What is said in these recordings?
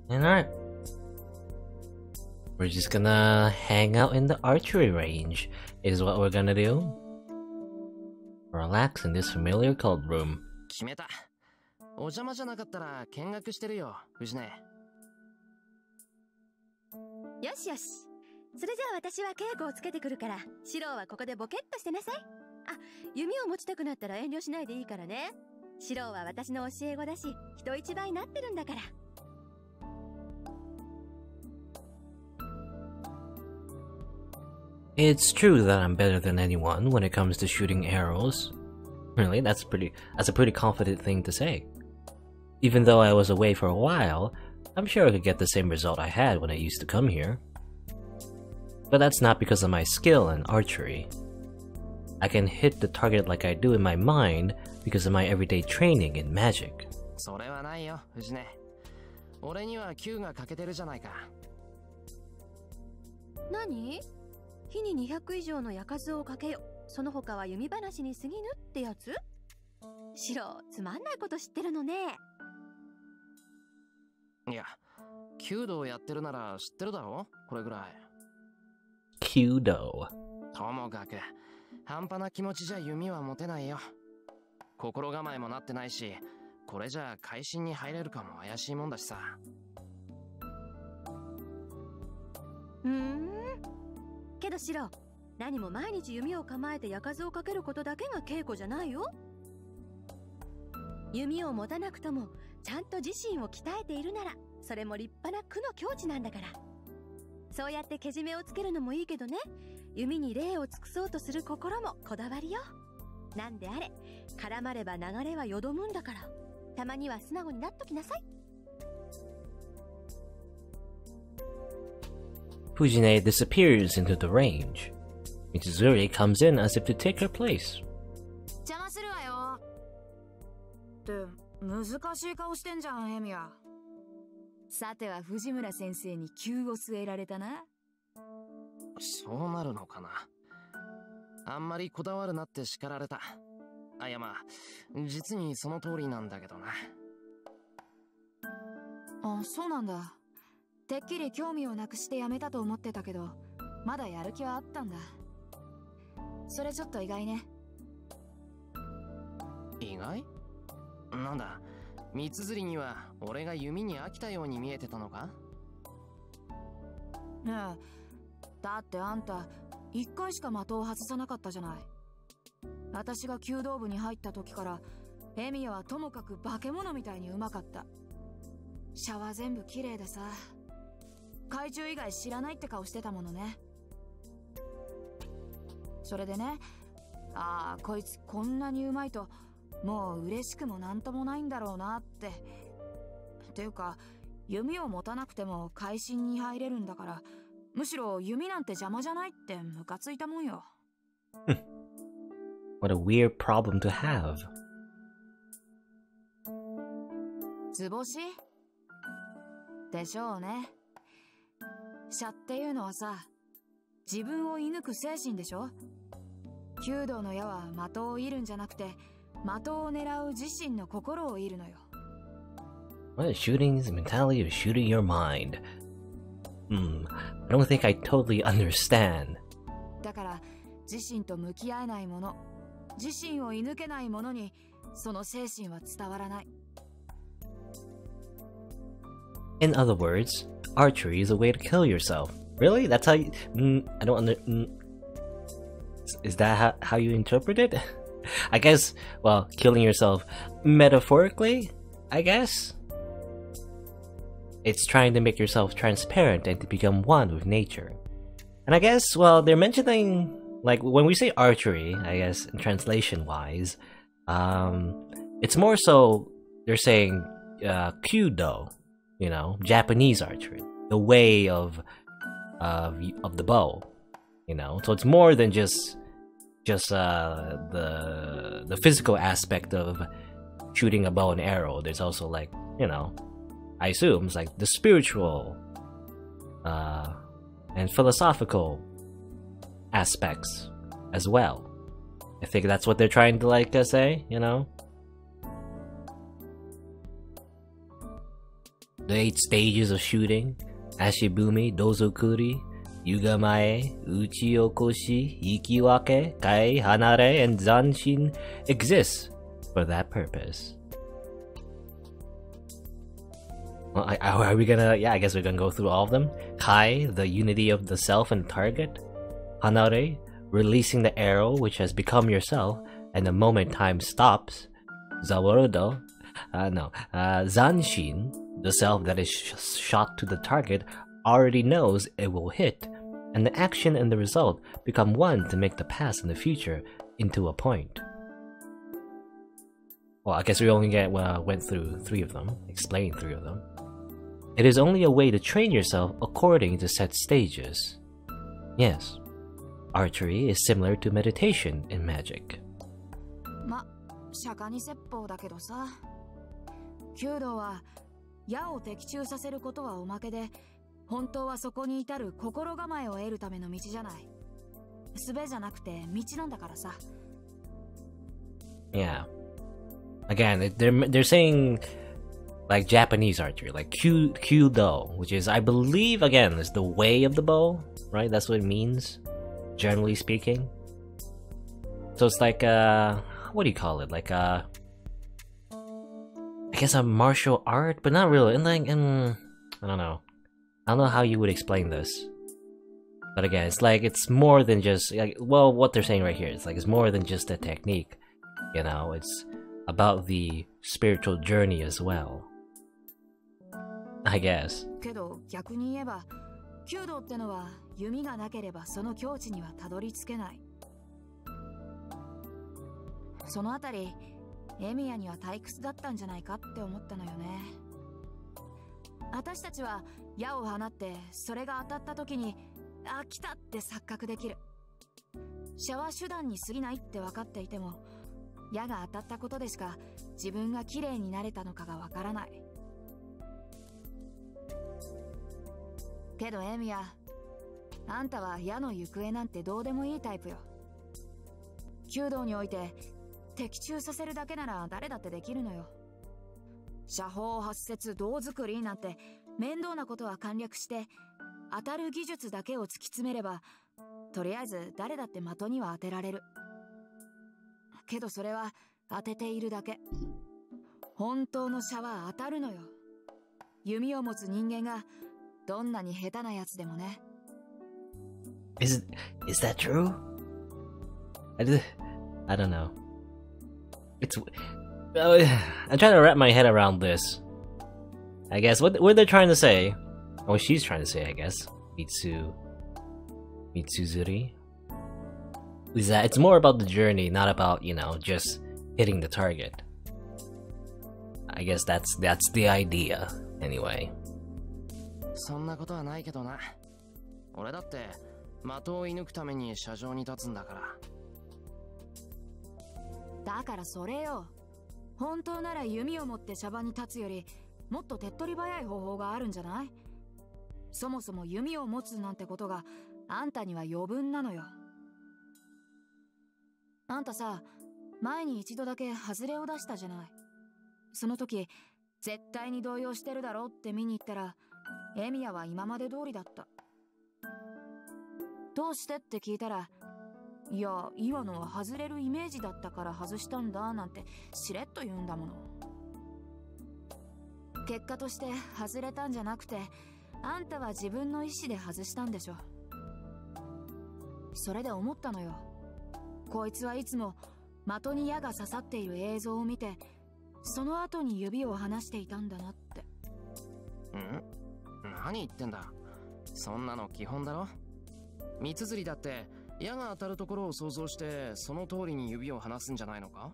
Alright. We're just gonna hang out in the archery range, is what we're gonna do. Relax in this familiar cold room. 決めた。お邪魔じゃなかったら見学してるよ、藤根。よしよし。それじゃあ私は稽古をつけてくるから、シローはここでボケっとしてなさい。あ、弓を持ちたくなったら遠慮しないでいいからね。シローは私の教え子だし、人一倍なってるんだから。It's true that I'm better than anyone when it comes to shooting arrows. Really, that's a pretty confident thing to say. Even though I was away for a while, I'm sure I could get the same result I had when I used to come here. But that's not because of my skill in archery. I can hit the target like I do in my mind because of my everyday training in magic. それはないよ、藤根。俺には9が欠けてるじゃないか。何？日に200以上の矢数をかけよ。その他は弓話に過ぎぬってやつ？シロー、つまんないこと知ってるのね。いや、弓道やってるなら知ってるだろ？これぐらい。Kudo. ともかく、半端な気持ちじゃ弓は持てないよ。心構えもなってないし、これじゃ会心に入れるかも怪しいもんだしさ。けどシロー、何も毎日弓を構えて矢数をかけることだけが稽古じゃないよ。弓を持たなくともちゃんと自身を鍛えているなら、それも立派な苦の境地なんだから。そうやってけじめをつけるのもいいけどね、弓に礼を尽くそうとする心もこだわりよ。なんであれ、絡まれば流れはよどむんだから、たまには素直になっときなさい。Fujine disappears into the range. Mitsuzuri comes in as if to take her place. 邪魔するわよ。って難しい顔してんじゃん、エミヤ。さては藤村先生に急を据えられたな。そうなるのかな。あんまりこだわるなって叱られた。あ、いやまあ、実にその通りなんだけどな。あ、そうなんだ。てっきり興味をなくしてやめたと思ってたけど、まだやる気はあったんだ。それちょっと意外ね。意外？なんだ、三釣りには俺が弓に飽きたように見えてたのか？ねえ、だってあんた1回しか的を外さなかったじゃない。私が弓道部に入った時からエミヤはともかく化け物みたいにうまかった。シャワー全部綺麗でさ、海中以外知らないって顔してたものね。それでね、ああこいつこんなにうまいともう嬉しくもなんともないんだろうなって。ていうか弓を持たなくても会心に入れるんだから、むしろ弓なんて邪魔じゃないってムカついたもんよ。What a weird problem to have. 図星でしょうね。射っていうのはさ、自分を射抜く精神でしょ。弓道の矢は的を射るんじゃなくて、的を狙う自身の心を射るのよ。What, shooting is the mentality of shooting your mind. I don't think I totally understand. だから自身と向き合えないもの、自身を射抜けないものにその精神は伝わらない。In other words, archery is a way to kill yourself. Really? That's how you... I don't Is that how you interpret it? I guess, well, killing yourself metaphorically, I guess? It's trying to make yourself transparent and to become one with nature. And I guess, well, they're mentioning, like, when we say archery, I guess, translation-wise, it's more so, they're saying, Kyudo, you know, Japanese archery, the way of the bow, you know. So it's more than just the physical aspect of shooting a bow and arrow. There's also, like, you know, I assume it's like the spiritual and philosophical aspects as well. I think that's what they're trying to, like, say, you know. The 8 stages of shooting, Ashibumi, Dozokuri, Yugamae, Uchiokoshi, Ikiwake, Kai, Hanare, and Zanshin exist for that purpose. Well, are we gonna... Yeah, I guess we're gonna go through all of them. Kai, the unity of the self and target. Hanare, releasing the arrow which has become yourself, and the moment time stops. Zawarodo, Zanshin, the self that is shot to the target, already knows it will hit, and the action and the result become one to make the past and the future into a point. Well, I guess we only went through 3 of them, explained 3 of them. It is only a way to train yourself according to set stages. Yes, archery is similar to meditation in magic. ま、釈迦に説法だけどさ。弓道は矢を的中させることはおまけで、本当はそこに至る心構えを得るための道じゃない。術じゃなくて道なんだからさ。Yeah. Again, they're saying like Japanese archery, like kyudo, which is, I believe, again, is the way of the bow, right? That's what it means, generally speaking. So it's like what do you call it? Like I guess a martial art, but not really. And like, I don't know. I don't know how you would explain this. But again, it's like, it's more than just, like, well, what they're saying right here, it's like, it's more than just a technique. You know, it's about the spiritual journey as well, I guess. けど逆に言えば、弓道ってのは弓がなければその境地にはたどり着けない。そのあたり、エミヤには退屈だったんじゃないかって思ったのよね。私たちは矢を放って、それが当たった時に、あ、来たって錯覚できる。射は手段に過ぎないって分かっていても、矢が当たったことでしか自分が綺麗になれたのかがわからない。けどエミヤ、あんたは矢の行方なんてどうでもいいタイプよ。弓道において的中させるだけなら誰だってできるのよ。射法発節胴作りなんて面倒なことは簡略して、当たる技術だけを突き詰めれば、とりあえず誰だって的には当てられる。けどそれは当てているだけ。本当の射は当たるのよ。弓を持つ人間がどんなに下手なやつでもね。Is that true? I don't know. It's I'm trying to wrap my head around this. I guess what they're trying to say, or what she's trying to say, I guess, Mitsuzuri, is that it's more about the journey, not about, you know, just hitting the target. I guess that's the idea, anyway. そんなことはないけどな。俺だって的を射抜くために射場に立つんだから。だからそれよ。本当なら弓を持って射場に立つよりもっと手っ取り早い方法があるんじゃない？そもそも弓を持つなんてことがあんたには余分なのよ。あんたさ、前に一度だけ外れを出したじゃない。その時絶対に動揺してるだろうって見に行ったら、エミヤは今まで通りだった。どうしてって聞いたら、いや、今のは外れるイメージだったから外したんだなんてしれっと言うんだもの。結果として外れたんじゃなくて、あんたは自分の意思で外したんでしょ。それで思ったのよ。こいつはいつも的に矢が刺さっている映像を見て、その後に指を離していたんだなって。ん？何言ってんだ。そんなの基本だろ。三つ釣りだって矢が当たるところを想像してその通りに指を離すんじゃないのか？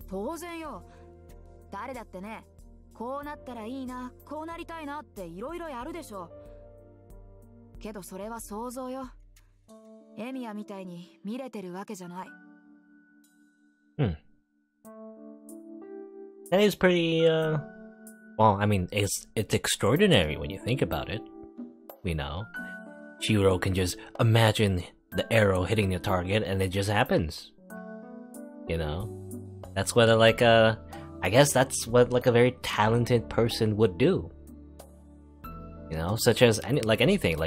当然よ。誰だってね、こうなったらいいな、こうなりたいなっていろいろやるでしょ。けどそれは想像よ。エミヤみたいに見れてるわけじゃない。That is pretty, well, I mean, it's extraordinary when you think about it. You know, Shiro can just imagine the arrow hitting the target and it just happens. You know, that's what I guess that's what like a very talented person would do. You know, such as anything in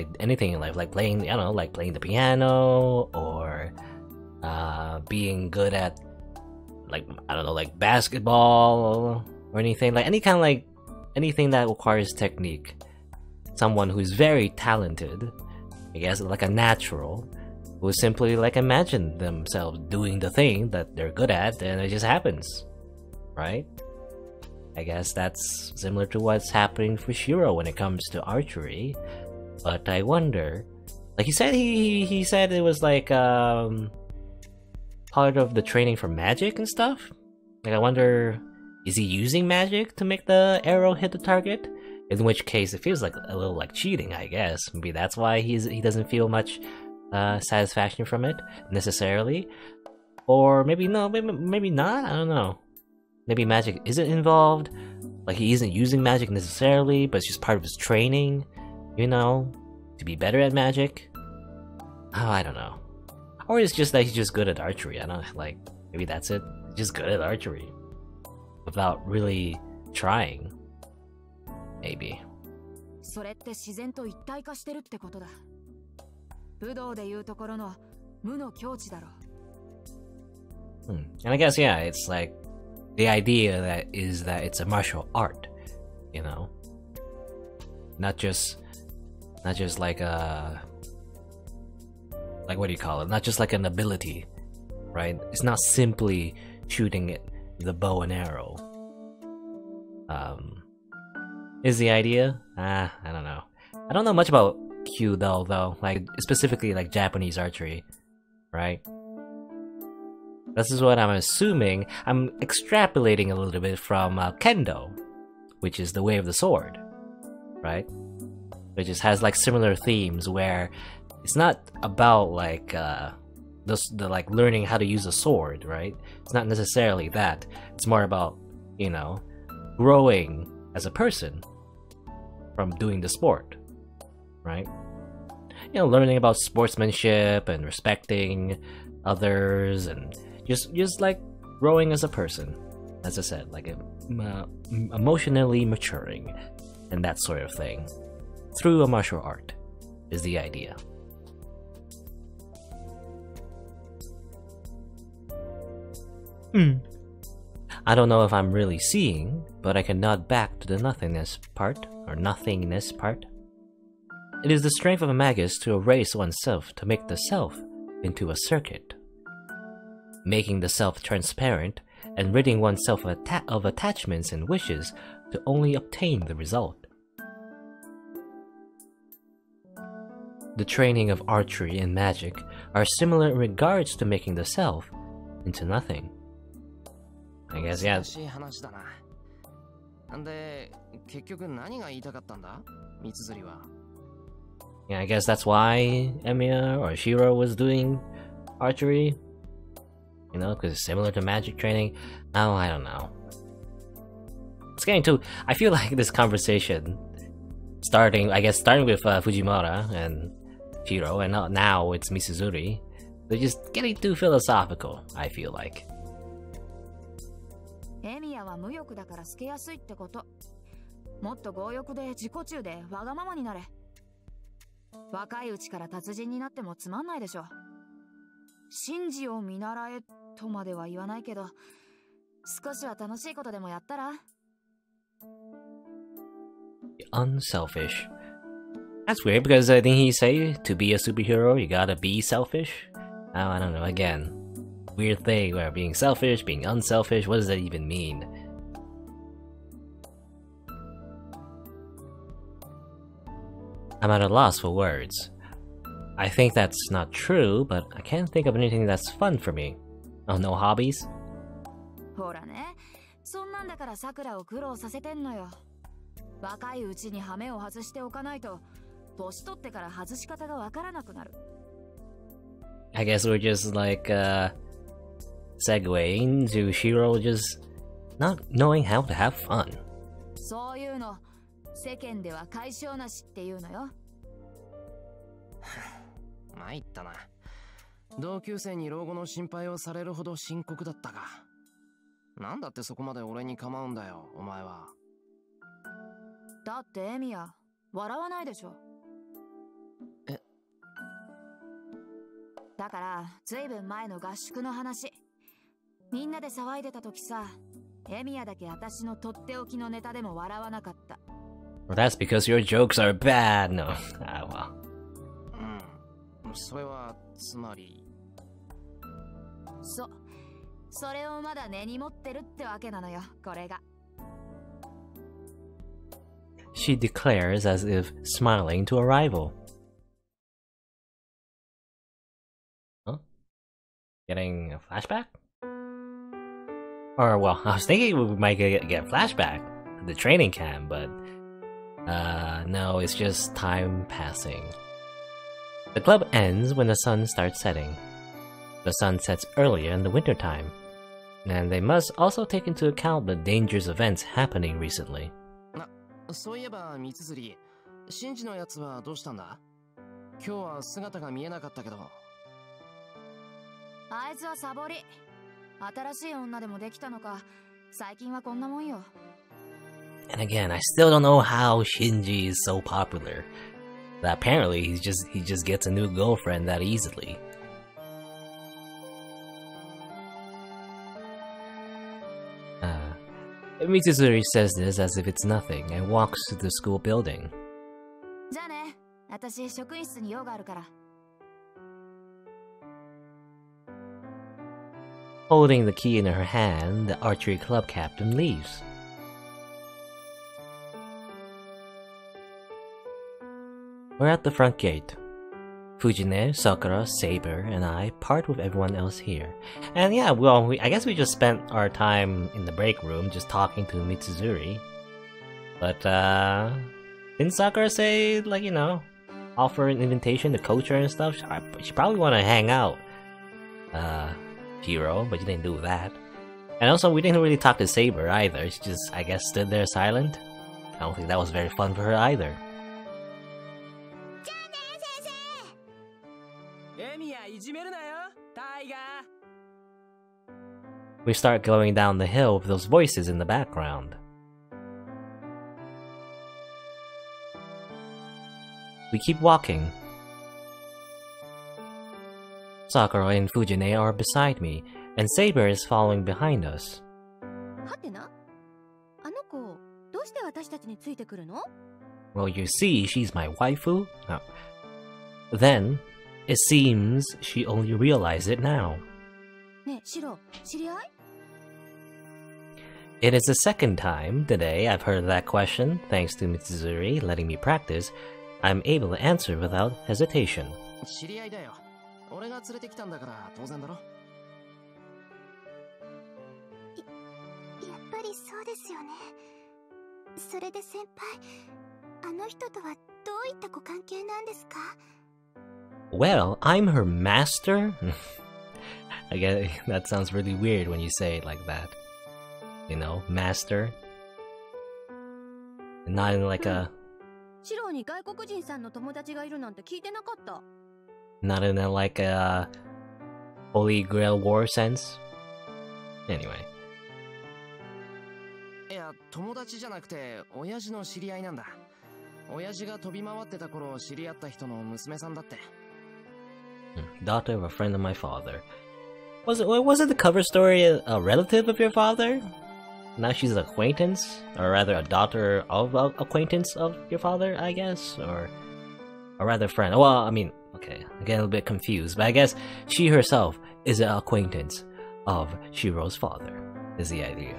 life, like playing, I don't know, like playing the piano, or being good at, like, I don't know, like basketball or anything, like anything that requires technique. Someone who's very talented, I guess, like a natural, who simply like imagine themselves doing the thing that they're good at, and it just happens, right? I guess that's similar to what's happening for Shiro when it comes to archery. But I wonder, like he said, he said it was like part of the training for magic and stuff. Like I wonder, is he using magic to make the arrow hit the target? In which case, it feels like a little like cheating, I guess. Maybe that's why he doesn't feel much satisfaction from it necessarily, or maybe no, maybe not. I don't know. Maybe magic isn't involved, like he isn't using magic necessarily, but it's just part of his training, you know, to be better at magic. Oh, I don't know. Or it's just that he's just good at archery. I don't know, like, maybe that's it. Just good at archery. Without really trying. Maybe. それって自然と一体化してるってことだ。武道でいうところの無の境地だろ。And I guess, yeah, it's like the idea that it's a martial art, you know, not just like what do you call it? Not just like an ability, right? It's not simply shooting it the bow and arrow. Is the idea? I don't know. I don't know much about Kyudo though, like specifically like Japanese archery, right? This is what I'm assuming. I'm extrapolating a little bit from Kendo, which is the way of the sword, right? It just has like similar themes where it's not about like the like learning how to use a sword, right? It's not necessarily that. It's more about, you know, growing as a person from doing the sport, right? You know, learning about sportsmanship and respecting others, and just like growing as a person, as I said, like emotionally maturing and that sort of thing through a martial art is the idea. I don't know if I'm really seeing, but I can nod back to the nothingness part. It is the strength of a magus to erase oneself to make the self into a circuit, making the self transparent and ridding oneself of attachments and wishes to only obtain the result. The training of archery and magic are similar in regards to making the self into nothing. I guess, yeah. で、結局何が言いたかったんだ？三綴りは。Yeah, I guess that's why Emiya or Shiro was doing archery. You know, because it's similar to magic training. Oh, I don't know. It's getting too... I feel like this conversation, starting with Fujimura and Shiro, and now it's Mizuzuri, they're just getting too philosophical, I feel like. エミヤは無欲だから透けやすいってこと。もっと強欲で自己中でわがままになれ。若いうちから達人になってもつまんないでしょ。神事を見習えとまでは言わないけど、少しは楽しいことでもやったら。Unselfish. That's weird because I think he say to be a superhero you gotta be selfish. Oh, I don't know, again. Weird thing where being selfish, being unselfish, what does that even mean? I'm at a loss for words. I think that's not true, but I can't think of anything that's fun for me. Oh, no hobbies? ほらね、そんなんだから桜を苦労させてんのよ。若いうちに羽目を外しておかないと、年取ってから外し方がわからなくなる。I guess we're just like, segueing to Shiro just not knowing how to have fun. そういうの、世間では解消なしっていうのよ。参ったな。同級生に老後の心配をされるほど深刻だったが。なんだってそこまで俺に構うんだよ、お前は。だってエミヤ、笑わないでしょ。え？だから、ずいぶん前の合宿の話。みんなで騒いでた時さ、エミヤだけ私のとっておきのネタでも笑わなかった。Well, that's because your jokes are bad. No. Ah, well. それは、つまり。それをまだ根に持ってるってわけなのよ、これが。She declares as if smiling to a rival. Huh? Getting a flashback? Or, well, I was thinking we might get a flashback to the training camp, but no, it's just time passing. The club ends when the sun starts setting. The sun sets earlier in the wintertime, and they must also take into account the dangerous events happening recently. そういえば、三辻、シンジのやつはどうしたんだ？今日は姿が見えなかったけど。あいつはサボり。新しい女でもできたのか、最近はこんなもんよ。And again, I still don't know how Shinji is so popular. That apparently he just gets a new girlfriend that easily. Mitsuzuri says this as if it's nothing and walks to the school building. じゃあね、私職員室に用があるから。Holding the key in her hand, the archery club captain leaves. We're at the front gate. Fujine, Sakura, Saber, and I part with everyone else here. And yeah, well, I guess we just spent our time in the break room just talking to Mitsuzuri. But, didn't Sakura say, like, you know, offer an invitation to coach her and stuff? She probably want to hang out, Hero, but you didn't do that. And also, we didn't really talk to Saber either. She just, I guess, stood there silent. I don't think that was very fun for her either. We start going down the hill with those voices in the background. We keep walking. Sakura and Fujine are beside me, and Saber is following behind us. はてな、あの子、どうして私たちについてくるの? Well, you see, she's my waifu. Oh. Then, it seems she only realized it now. ねえ、シロ、知り合い? It is the second time today I've heard that question. Thanks to Mitsuzuri letting me practice, I'm able to answer without hesitation. 知り合いだよ。俺が連れてきたんだから当然だろ。やっぱりそうですよね。それで先輩、あの人とはどういったご関係なんですか? Well, I'm her master? I guess that sounds really weird when you say it like that. You know, master. Not in like a... シロに外国人さんの友達がいるなんて聞いてなかった。Not in a, like a Holy Grail War sense? Anyway. いや、友達じゃなくて、親父の知り合いなんだ。親父が飛び回ってた頃知り合った人の娘さんだって。Daughter of a friend of my father. Was it the cover story a relative of your father? Now she's an acquaintance? Or rather a daughter of an acquaintance of your father, I guess? Or rather friend. Well, I mean, okay, I'm getting a little bit confused, but I guess she herself is an acquaintance of Shiro's father, is the idea.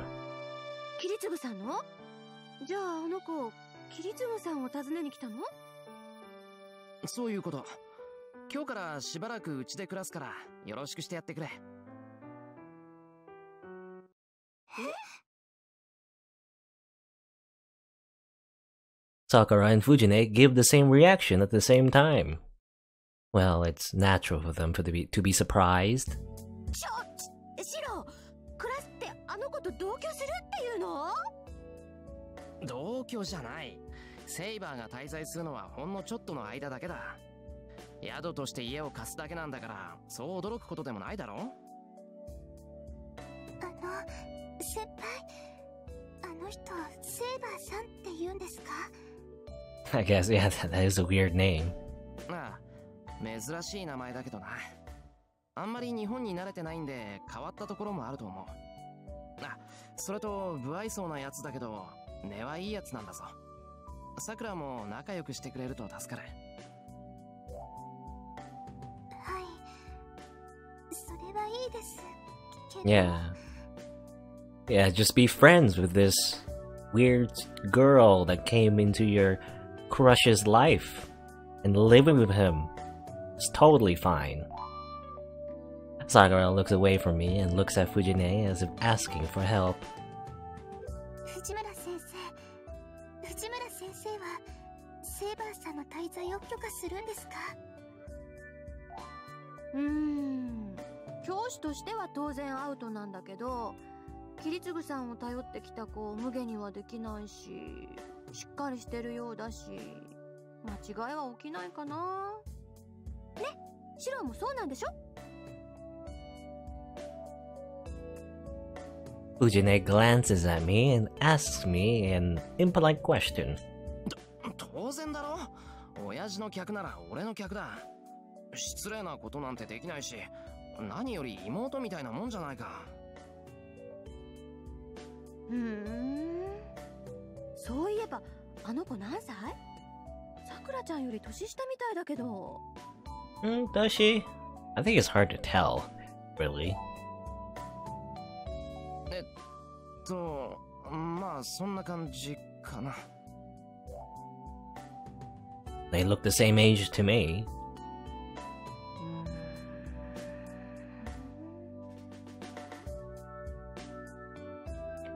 キリツブさんの? じゃああの子、キリツブさんを訪ねに来たの? そういうこと。今日からしばらくうちで暮らすからよろしくしてやってくれ。Sakura and Fujine give the same reaction at the same time. Well, it's natural for them to be surprised. シロ、クラスってあの子と同居するっていうの? 同居じゃない。セイバーが滞在するのはほんのちょっとの間だけだ。宿として家を貸すだけなんだから、そう驚くことでもないだろ？人セイバーさんって言うんですか？ I guess, yeah, that is a weird name. ああ、珍しい名前だけどな。あんまり日本に慣れてないんで変わったところもあると思う。あ、それと不愛想なやつだけど根はいいやつなんだぞ。さくらも仲良くしてくれると助かる。はい。それはいいですけど。 Yeah. Yeah, just be friends with this weird girl that came into your crush's life and living with him. It's totally fine. Sakura looks away from me and looks at Fujine as if asking for help. 藤村先生、藤村先生はセイバーさんの滞在を許可するんですか？教師としては当然アウトなんだけど、桐次さんを頼ってきた子を無下にはできないし、しっかりしてるようだし、間違いは起きないかな。ね、シロもそうなんでしょFujine glances at me and asks me an impolite question. 当然だろ。親父の客なら俺の客だ。失礼なことなんてできないし、何より妹みたいなもんじゃないか。そういえばあの子何歳？さくらちゃんより年下みたいだけど。Does she? I think it's hard to tell, really. まあそんな感じかな。They look the same age to me.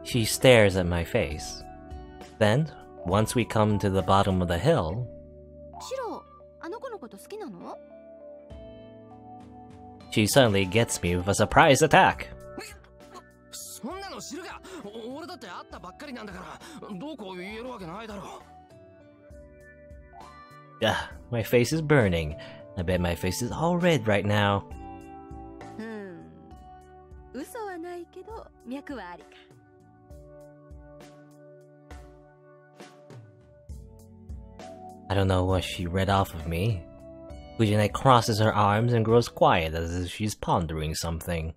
She stares at my face. Then, once we come to the bottom of the hill, シロ、あの子のこと好きなのshe suddenly gets me with a surprise attack. そんなの知るか。俺だって会ったばっかりなんだからどうこう言えるわけないだろう。Ugh, my face is burning. I bet my face is all red right now. 嘘はないけど脈はありか。I don't know what she read off of me. Fujine crosses her arms and grows quiet as if she's pondering something.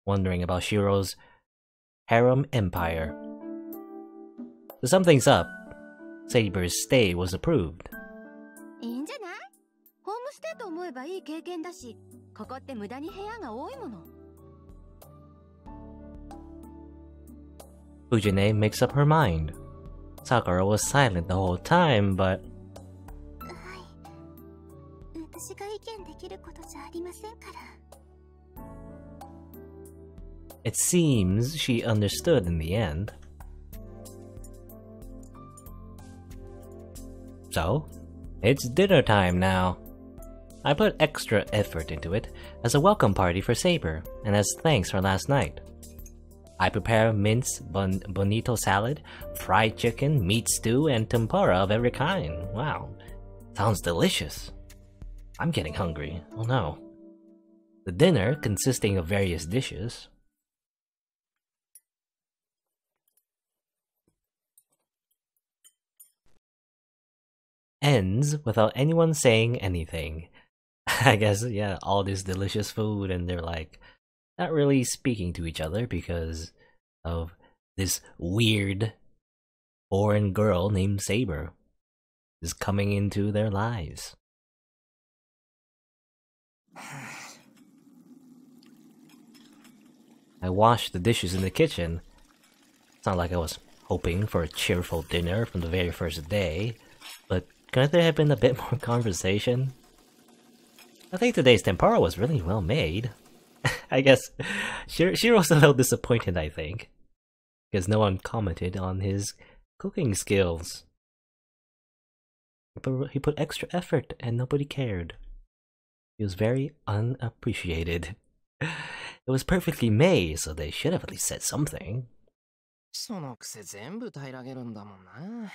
Wondering about Shiro's harem empire. So something's up. Saber's stay was approved. いいんじゃない？ホームステイと思えばいい経験だし、ここって無駄に部屋が多いもの。Fujine makes up her mind. Sakura was silent the whole time, but はい。私が意見できることじゃありませんから。it seems she understood in the end. So, it's dinner time now. I put extra effort into it as a welcome party for Saber and as thanks for last night. I prepare minced bonito salad, fried chicken, meat stew, and tempura of every kind. Wow, sounds delicious. I'm getting hungry. Oh no. The dinner, consisting of various dishes, ends without anyone saying anything. I guess, yeah, all this delicious food and they're like not really speaking to each other because of this weird foreign girl named Saber is coming into their lives. I washed the dishes in the kitchen. It's not like I was hoping for a cheerful dinner from the very first day, but couldn't there have been a bit more conversation? I think today's tempura was really well made. I guess Shiro's a little disappointed, I think, because no one commented on his cooking skills. He put extra effort and nobody cared. He was very unappreciated. It was perfectly made, so they should have at least said something. そのくせ全部平らげるんだもんな。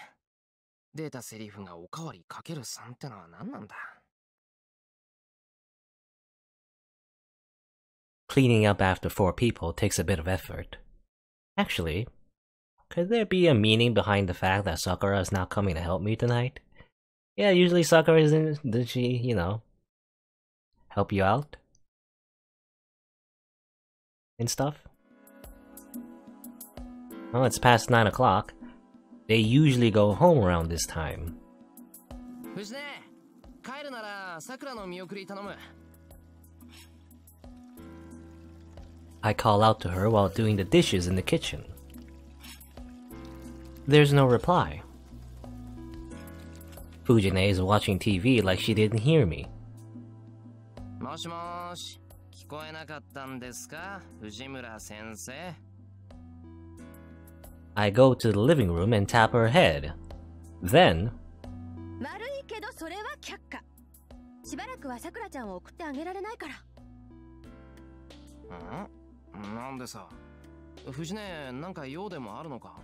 出たセリフがおかわりかける3ってのは何なんだ。Cleaning up after 4 people takes a bit of effort. Actually, Could there be a meaning behind the fact that Sakura is not coming to help me tonight? Yeah, usually Sakura isn't. Did she, help you out? And stuff? Well, it's past 9 o'clock. They usually go home around this time. 藤根、帰るならさくらの見送り頼む。I call out to her while doing the dishes in the kitchen. There's no reply. Fujine is watching TV like she didn't hear me. もしもし、聞こえなかったんですか、藤村先生。I go to the living room and tap her head. Then... 悪いけどそれは却下。しばらくはさくらちゃんを送ってあげられないから。なんでさ、藤根、なんか用でもあるのか？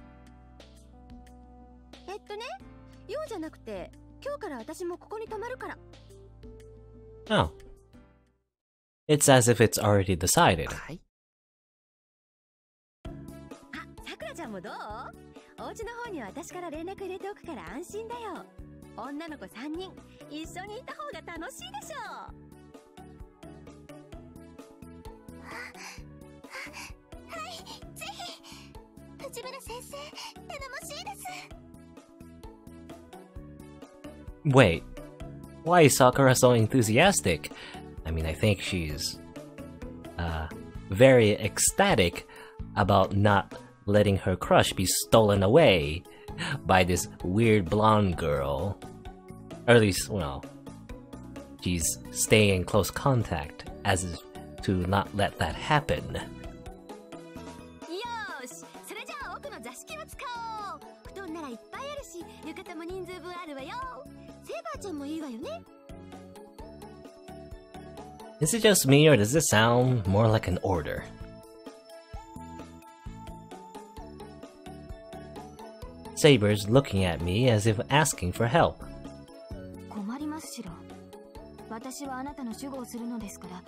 用じゃなくて、今日から私もここに泊まるから。Oh. It's as if it's already decided. はい。あ、さくらちゃんもどう？お家の方には私から連絡入れておくから安心だよ。女の子3人、一緒にいた方が楽しいでしょ。はい、ぜひ。藤村先生、頼もしいです。Wait, why is Sakura so enthusiastic? I mean, I think she's very ecstatic about not letting her crush be stolen away by this weird blonde girl. Or at least, well, she's staying in close contact as if to not let that happen. よーし、それじゃあ奥の座敷を使おう。布団ならいっぱいあるし、浴衣も人数分あるわよ。セーバーちゃんもいいわよね。Is it just me or does this sound more like an order? Saber's looking at me as if asking for help. 困りますしろ。私はあなたの守護をするのですから、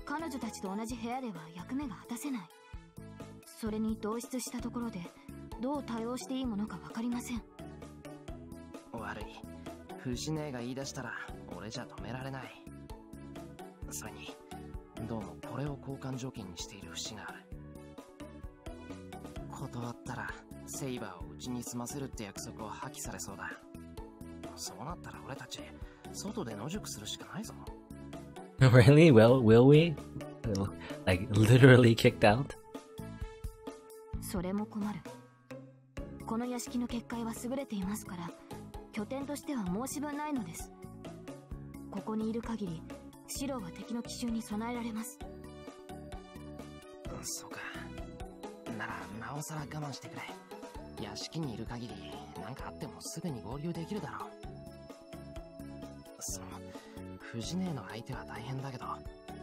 彼女たちと同じ部屋では役目が果たせない。それに同室したところで、どう対応していいものかわかりません。悪い。藤根が言い出したら、俺じゃ止められない。それに、どうもこれを交換条件にしている節がある。断ったら、セイバーをうちに住ませるって約束を破棄されそうだ。そうなったら俺たち、外で野宿するしかないぞ。Really? Well, will we? Like, literally kicked out? それも困る。この屋敷の結界は優れていますから、拠点としては申し分ないのです。ここにいる限り、シロは敵の奇襲に備えられます。そうか。なら、なおさら我慢してくれ。屋敷にいる限り、何かあってもすぐに合流できるだろう。藤根の相手は大変だけど、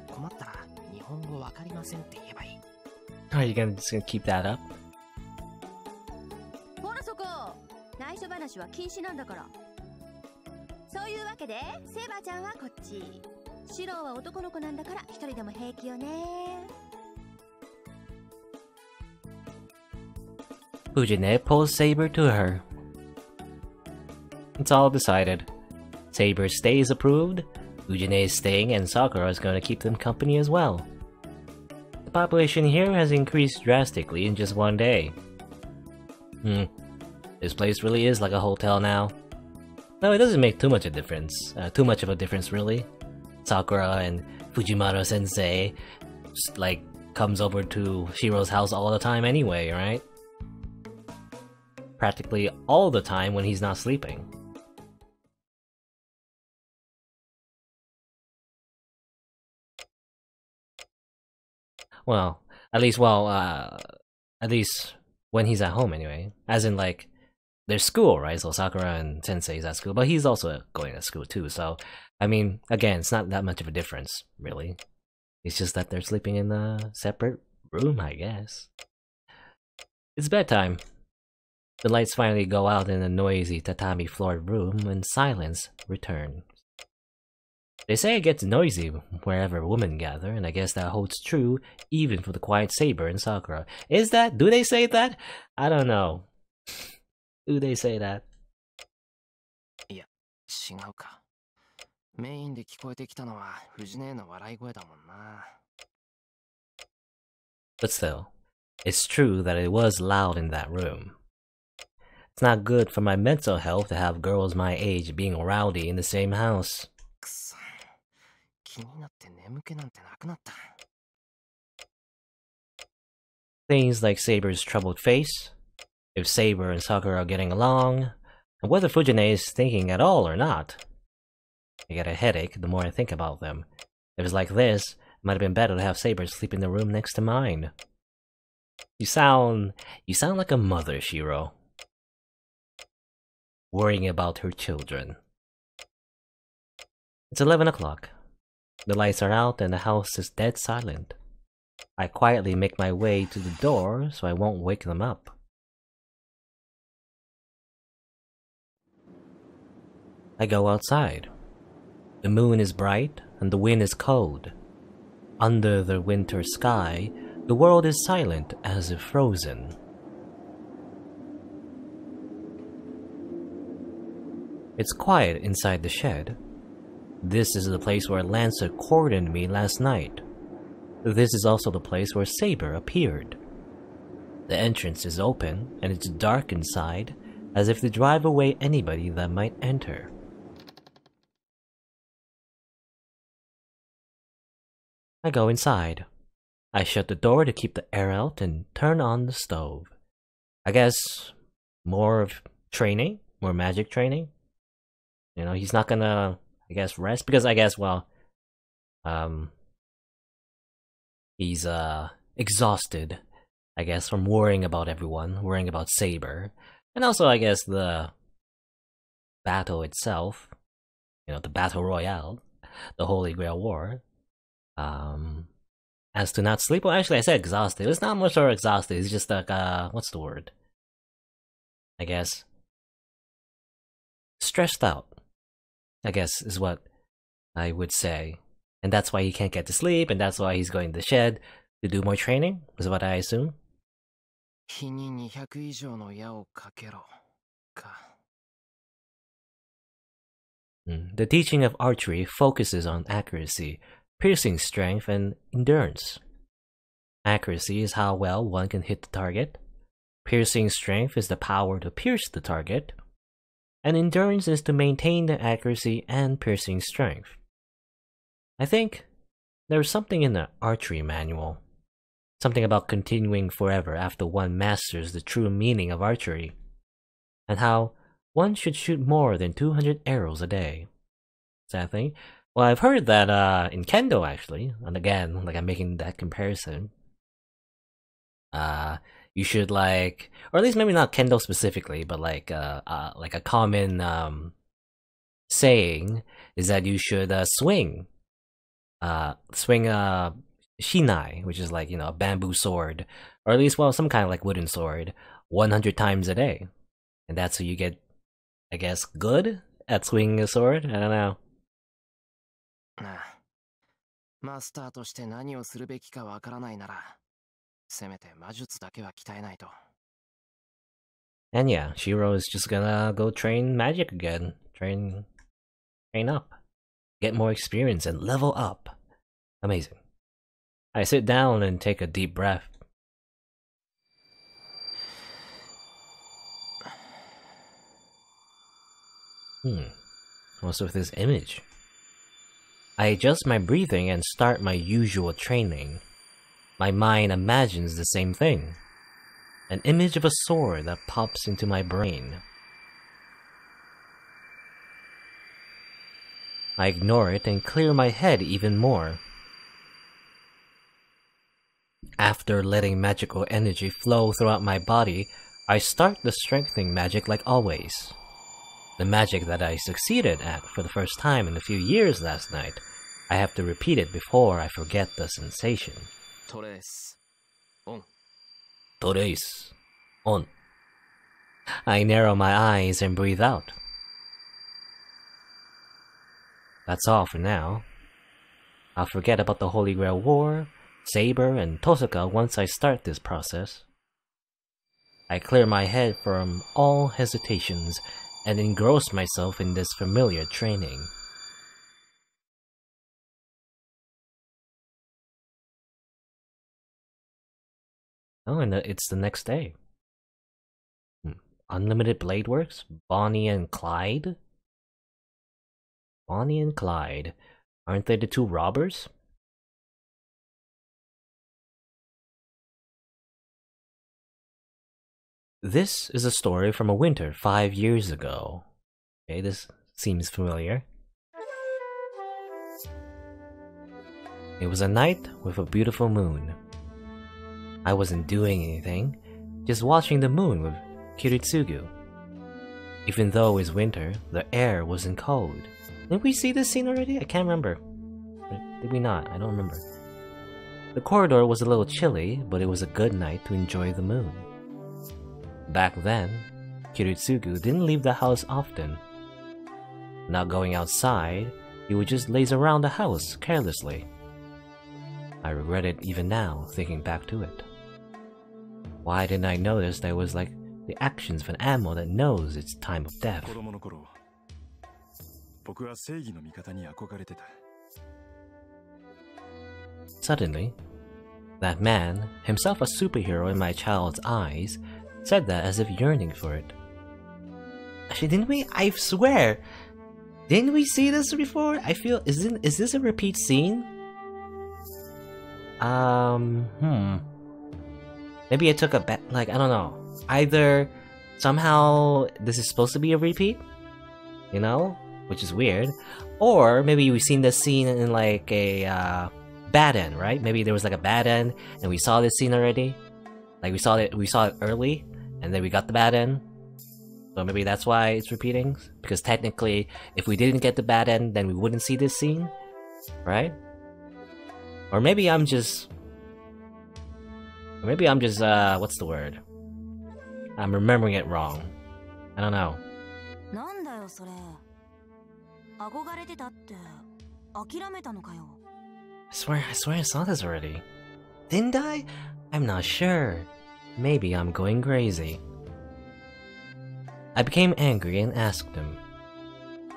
困ったら日本語わかりませんって言えばいい。Are you just gonna keep that up? ほらそこ、内緒話は禁止なんだから。そういうわけで、セーバーちゃんはこっち。シロは男の子なんだから一人でも平気よね。Fujine pulls Saber to her. It's all decided. Saber stays approved, Fujine is staying, and Sakura is going to keep them company as well. The population here has increased drastically in just one day. This place really is like a hotel now. No, it doesn't make too much of a difference really. Sakura and Fujimaro sensei just, like, comes over to Shiro's house all the time anyway, right? Practically all the time when he's not sleeping. Well, at least when he's at home anyway. As in, like, there's school, right? So Sakura and Sensei's at school, but he's also going to school too. So, I mean, again, it's not that much of a difference, really. It's just that they're sleeping in a separate room, I guess. It's bedtime. The lights finally go out in a noisy tatami-floored room and silence returns. They say it gets noisy wherever women gather, and I guess that holds true even for the quiet Saber and Sakura. Do they say that? I don't know. Do they say that? いや、違うか。メインで聞こえてきたのは藤姉の笑い声だもんな。But still, it's true that it was loud in that room. It's not good for my mental health to have girls my age being rowdy in the same house. くそ。気になって眠気なんてなくなった。Things like Saber's troubled face, if Saber and Sakura are getting along, and whether Fujine is thinking at all or not. I get a headache the more I think about them. If it's like this, it might have been better to have Saber sleep in the room next to mine. You sound like a mother, Shiro. Worrying about her children. It's 11 o'clock. The lights are out and the house is dead silent. I quietly make my way to the door so I won't wake them up. I go outside. The moon is bright and the wind is cold. Under the winter sky, the world is silent as if frozen. It's quiet inside the shed. This is the place where Lancer cordoned me last night. This is also the place where Saber appeared. The entrance is open and it's dark inside, as if to drive away anybody that might enter. I go inside. I shut the door to keep the air out and turn on the stove. I guess more of training, more magic training. You know, he's not gonna, I guess, rest because I guess, well, he's exhausted, I guess, from worrying about everyone, worrying about Saber, and also I guess the battle itself, you know, the battle royale, the Holy Grail War. As to not sleep, well, actually, I said exhausted. It's not much more exhausted. It's just like, what's the word? I guess stressed out, I guess, is what I would say. And that's why he can't get to sleep, and that's why he's going to the shed to do more training, is what I assume. 日に200以上の矢をかけろか。The teaching of archery focuses on accuracy, piercing strength, and endurance. Accuracy is how well one can hit the target. Piercing strength is the power to pierce the target. And endurance is to maintain the accuracy and piercing strength. I think there's something in the archery manual. Something about continuing forever after one masters the true meaning of archery. And how one should shoot more than 200 arrows a day. Is that a thing? Well, I've heard that in Kendo, actually, and again, like I'm making that comparison, you should like, or at least maybe not Kendo specifically, but like a common saying is that you should swing shinai, which is like, you know, a bamboo sword, or at least, well, some kind of like wooden sword, 100 times a day, and that's how you get, I guess, good at swinging a sword. I don't know. マスターとして何をするべきかわからないなら、せめて魔術だけは鍛えないと。And yeah, Shiro is just gonna go train magic again. Train up. Get more experience and level up. Amazing. I sit down and take a deep breath. What's with this image? I adjust my breathing and start my usual training. My mind imagines the same thing. An image of a sword that pops into my brain. I ignore it and clear my head even more. After letting magical energy flow throughout my body, I start the strengthening magic like always. The magic that I succeeded at for the first time in a few years last night, I have to repeat it before I forget the sensation. Trace. On. Trace. On. I narrow my eyes and breathe out. That's all for now. I'll forget about the Holy Grail War, Saber, and Tosaka once I start this process. I clear my head from all hesitations and engross myself in this familiar training. Oh, and it's the next day. Unlimited Blade Works? Bonnie and Clyde? Bonnie and Clyde. Aren't they the two robbers? This is a story from a winter 5 years ago. Okay, this seems familiar. It was a night with a beautiful moon. I wasn't doing anything, just watching the moon with Kiritsugu. Even though it was winter, the air wasn't cold. Did we see this scene already? I can't remember. Did we not? I don't remember. The corridor was a little chilly, but it was a good night to enjoy the moon. Back then, Kiritsugu didn't leave the house often. Not going outside, he would just laze around the house carelessly. I regret it even now, thinking back to it. Why didn't I notice that it was like the actions of an animal that knows its time of death? Suddenly, that man, himself a superhero in my child's eyes, said that as if yearning for it. Actually, didn't we? I swear! Didn't we see this before? I feel... Is this a repeat scene? Maybe I took a bet, like, I don't know. Either somehow this is supposed to be a repeat, you know, which is weird, or maybe we've seen this scene in like a bad end, right? Maybe there was like a bad end, and we saw this scene already. Like we saw it early, and then we got the bad end. So maybe that's why it's repeating. Because technically, if we didn't get the bad end, then we wouldn't see this scene, right? Or maybe I'm just... what's the word? I'm remembering it wrong. I don't know. I swear I saw this already. Didn't I? I'm not sure. Maybe I'm going crazy. I became angry and asked him.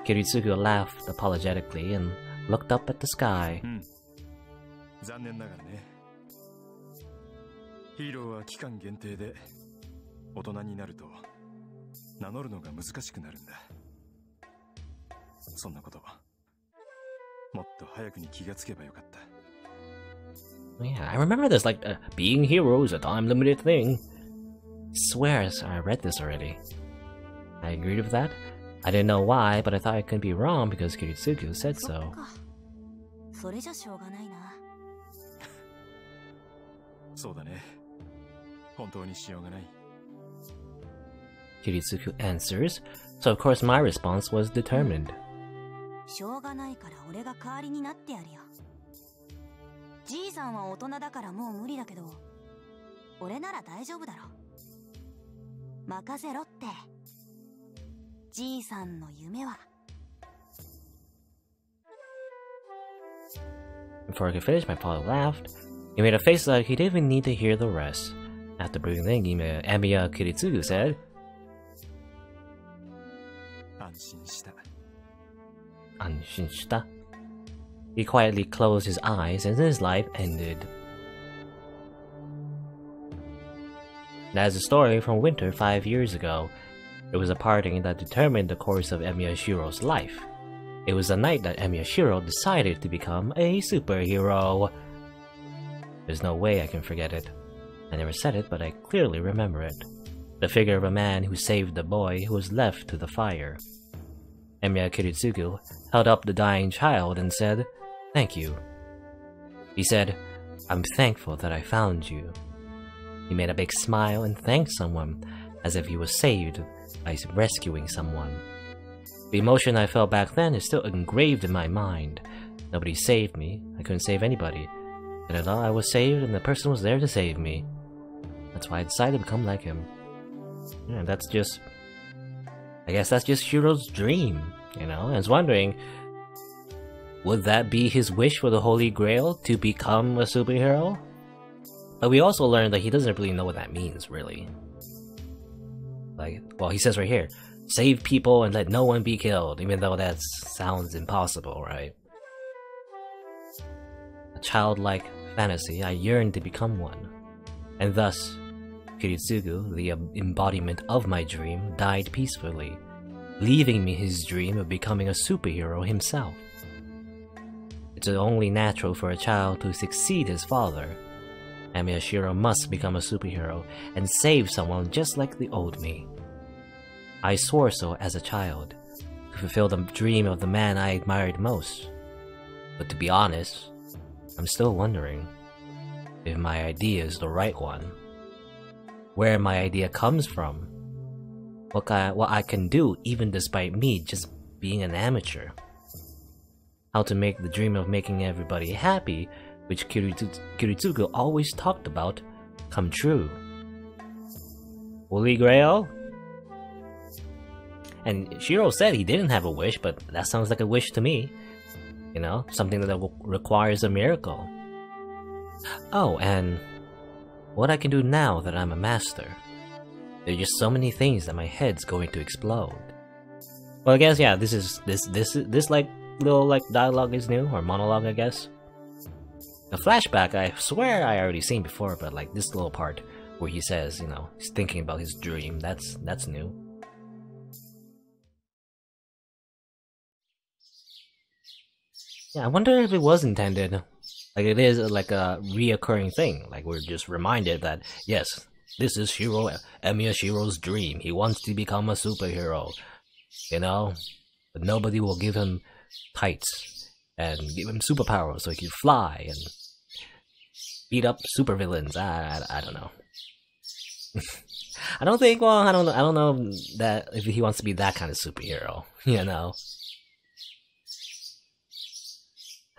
Kiritsugu laughed apologetically and looked up at the sky. Yeah, I remember this, like, being hero is a time-limited thing. I swear I read this already. I agreed with that. I didn't know why, but I thought I couldn't be wrong because Kiritsugu said so. Kiritsugu answers, so of course my response was determined. Before I could finish, my father laughed. He made a face like he didn't even need to hear the rest. After breathing, Emiya Kiritsugu said, Anshinshita. He quietly closed his eyes and his life ended. That is a story from winter 5 years ago. It was a parting that determined the course of Emiyashiro's life. It was the night that Emiyashiro decided to become a superhero. There's no way I can forget it. I never said it, but I clearly remember it. The figure of a man who saved the boy who was left to the fire. Emiya Kiritsugu held up the dying child and said, "Thank you." He said, "I'm thankful that I found you." He made a big smile and thanked someone, as if he was saved by rescuing someone. The emotion I felt back then is still engraved in my mind. Nobody saved me, I couldn't save anybody. And I thought I was saved and the person was there to save me. That's why I decided to become like him. Yeah, that's just... I guess that's just Shiro's dream, you know? I was wondering, would that be his wish for the Holy Grail, to become a superhero? But we also learned that he doesn't really know what that means, really. Like, well, he says right here, save people and let no one be killed, even though that sounds impossible, right? A childlike fantasy, I yearn to become one. And thus, Kiritsugu, the embodiment of my dream, died peacefully, leaving me his dream of becoming a superhero himself. It's only natural for a child to succeed his father. and Miyashiro must become a superhero and save someone just like the old me. I swore so as a child, to fulfill the dream of the man I admired most. But to be honest, I'm still wondering if my idea is the right one. Where my idea comes from. What I can do even despite me just being an amateur. How to make the dream of making everybody happy, which Kiritsugu always talked about, come true. Holy Grail? And Shiro said he didn't have a wish, but that sounds like a wish to me. You know, something that requires a miracle. Oh, and what I can do now that I'm a master. There are just so many things that my head's going to explode. Well, I guess yeah, this like little like dialogue is new, or monologue, I guess. The flashback, I swear I already seen before, but like this little part where he says, you know, he's thinking about his dream, that's new. Yeah, I wonder if it was intended. Like it is like a reoccurring thing. Like we're just reminded that yes, this is Emiya Shiro's dream. He wants to become a superhero, you know, but nobody will give him tights and give him superpowers so he can fly and beat up supervillains. I don't know. I don't think. Well, I don't know that if he wants to be that kind of superhero. You know.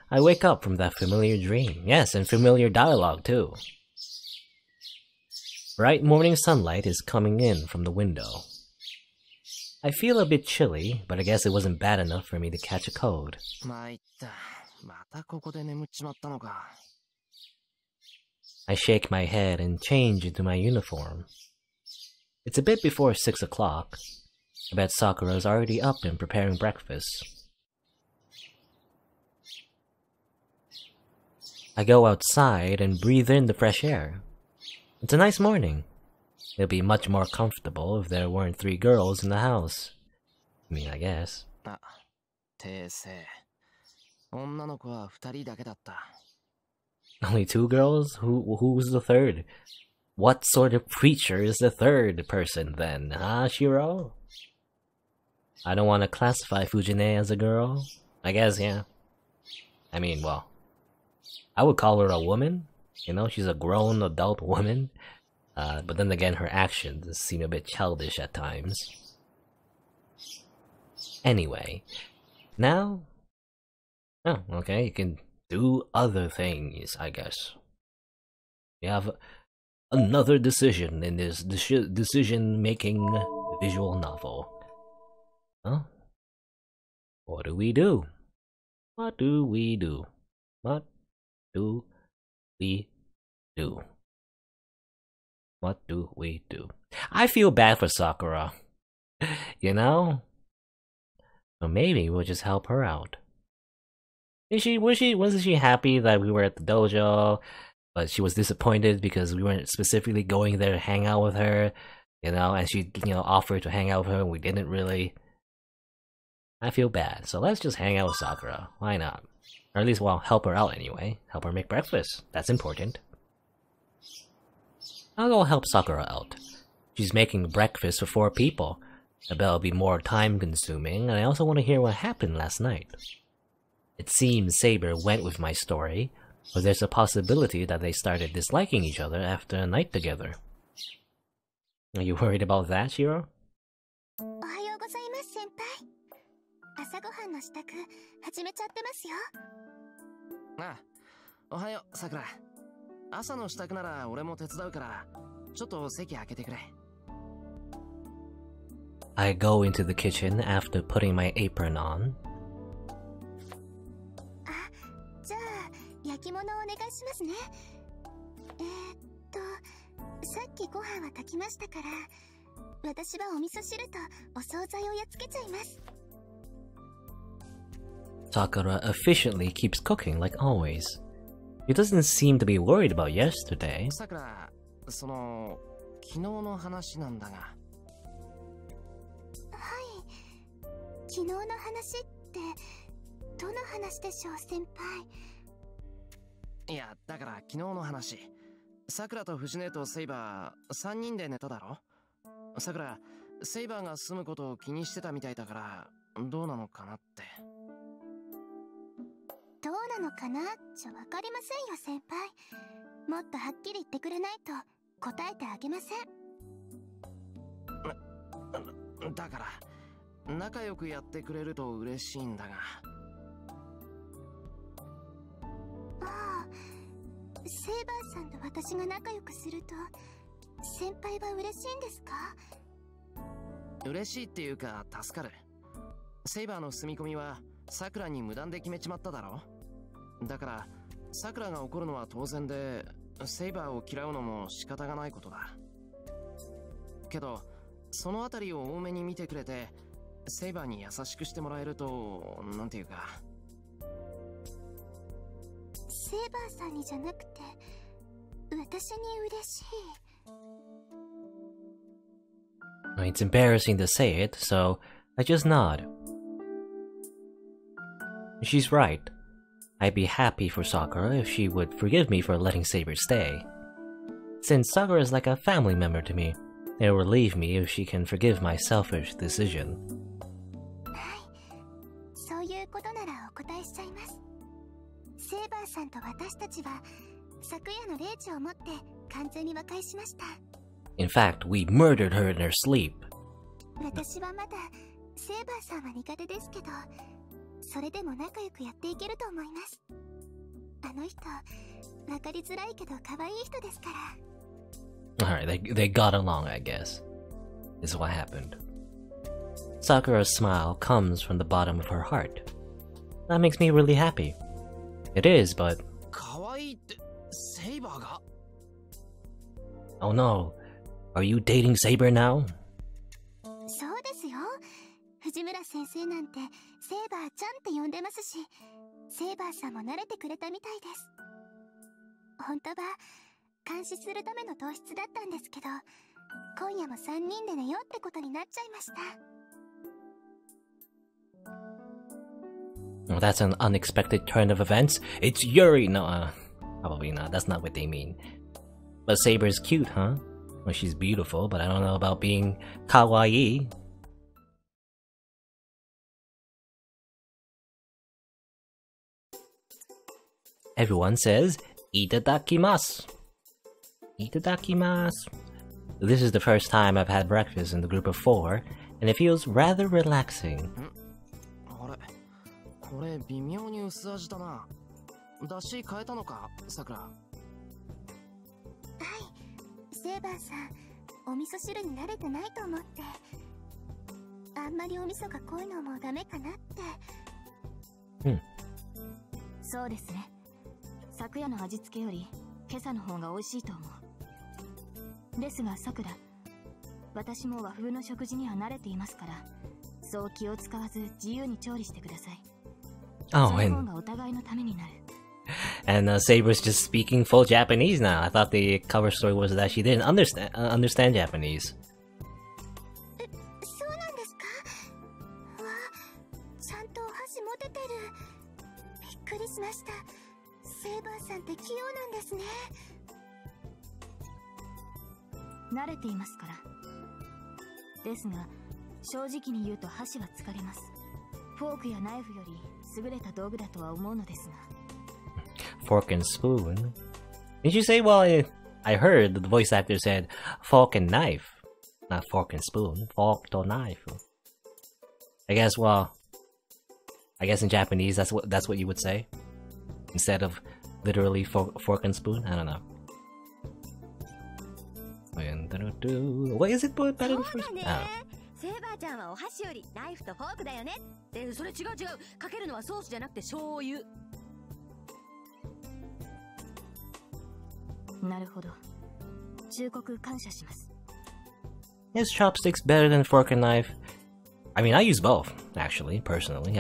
I wake up from that familiar dream. Yes, and familiar dialogue too. Bright morning sunlight is coming in from the window. I feel a bit chilly, but I guess it wasn't bad enough for me to catch a cold. I shake my head and change into my uniform. It's a bit before 6 o'clock. I bet Sakura's already up and preparing breakfast. I go outside and breathe in the fresh air. It's a nice morning. It'd be much more comfortable if there weren't 3 girls in the house. I mean, I guess. Only 2 girls? Who's the third? What sort of creature is the third person then, huh, Shiro? I don't want to classify Fujine as a girl. I guess, yeah. I mean, well, I would call her a woman. You know, she's a grown adult woman. But then again, her actions seem a bit childish at times. Anyway, now... Oh, okay, you can do other things, I guess. You have another decision in this decision-making visual novel. Huh? What do we do? What do we do? What do we do? What do we do? I feel bad for Sakura. You know? So maybe we'll just help her out. Wasn't she happy that we were at the dojo, but she was disappointed because we weren't specifically going there to hang out with her, you know, and she, you know, offered to hang out with her and we didn't really. I feel bad, so let's just hang out with Sakura. Why not? Or at least, well, help her out anyway. Help her make breakfast. That's important. I'll go help Sakura out. She's making breakfast for 4 people. I bet it'll be more time-consuming, and I also want to hear what happened last night. It seems Saber went with my story, but there's a possibility that they started disliking each other after a night together. Are you worried about that, Shiro? I go into the kitchen after putting my apron on. 私はお味噌汁とお惣菜をやっつけちゃいます。 Sakura efficiently keeps cooking like always. She doesn't seem to be worried about yesterday. さくら、昨日の話なんだが。はい。昨日の話ってどの話でしょう、先輩。いや、だから昨日の話。さくらと藤音とセイバー3人で寝ただろ。さくら、セイバーが住むことを気にしてたみたいだからどうなのかなって。どうなのかなじゃわかりませんよ、先輩。もっとはっきり言ってくれないと答えてあげません。だから仲良くやってくれると嬉しいんだが。ああ、セイバーさんと私が仲良くすると先輩は嬉しいんですか？嬉しいっていうか助かる。セイバーの住み込みはさくらに無断で決めちまっただろ。だからさくらが怒るのは当然で、セイバーを嫌うのも仕方がないことだけど、そのあたりを多めに見てくれてセイバーに優しくしてもらえると、なんていうか。セイバーさんにじゃなくて私に嬉しい。It's embarrassing to say it, so I just nod. She's right. I'd be happy for Sakura if she would forgive me for letting Saber stay. Since Sakura is like a family member to me, it will relieve me if she can forgive my selfish decision. はい、そういうことならお答えしちゃいます。セイバーさんと私たちは昨夜の0時をもって完全に和解しました。In fact, we murdered her in her sleep. 私はまだセイバーさんは苦手ですけど、それでも仲良くやっていけると思います。あの人、わかりづらいけど可愛い人ですから。Alright, they got along, I guess. This is what happened. Sakura's smile comes from the bottom of her heart. That makes me really happy. It is, but... 可愛いってセイバーが？ Oh no. Are you dating Saber now? そうですよ。藤村先生なんてセイバーちゃんって呼んでますし、セイバーさんも慣れてくれたみたいです。本当は監視するための糖質だったんですけど、今夜も3人で寝ようってことになっちゃいました。 Well, that's an unexpected turn of events. It's Yuri! No, probably not. That's not what they mean. But Saber's cute, huh? Well, she's beautiful, but I don't know about being kawaii. Everyone says, Itadakimasu. Itadakimasu. This is the first time I've had breakfast in the group of 4, and it feels rather relaxing. あれ、これ微妙に薄味だな。だし変えたのか、さくら。はい、セイバーさん、お味噌汁に慣れてないと思って。あんまりお味噌が濃いのもダメかなって。そうですね。昨夜の味付けより今朝の方が美味しいと思う。ですがさくら、私も和風の食事には慣れていますから、そう気を使わず自由に調理してください。その方がお互いのためになる。And Saber's just speaking full Japanese now. I thought the cover story was that she didn't understand Japanese. そうなんですか？わ、ちゃんとお箸持ててる。びっくりしました。セイバーさんって器用なんですね。慣れていますから。ですが、正直に言うと箸は疲れます。フォークやナイフより優れた道具だとは思うのですが。Fork and spoon? Did you say? Well, I heard the voice actor said fork and knife. Not fork and spoon. Fork to knife. I guess, well, I guess in Japanese that's what you would say. Instead of literally fork and spoon? I don't know. What is it better for? セイバーちゃんはお箸よりナイフとフォークだよね。それ違う。かけるのはソースじゃなくて醤油。なるほど。忠告感謝します。Is chopsticks better than fork and knife? I mean, I use both, actually, personally.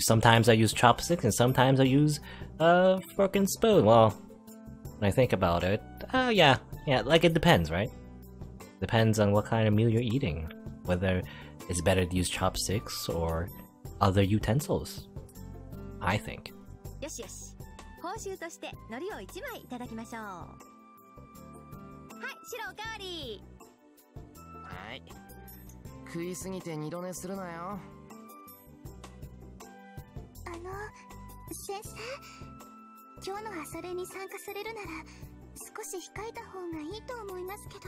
Sometimes I use chopsticks and sometimes I use fork and spoon. Well, when I think about it, yeah, like it depends, right? Depends on what kind of meal you're eating, whether it's better to use chopsticks or other utensils, I think. よしよし。報酬として海苔を1枚いただきましょう。はい、白おかわり。はい。食いすぎて二度寝するなよ。先生、今日の朝練に参加されるなら少し控えた方がいいと思いますけど。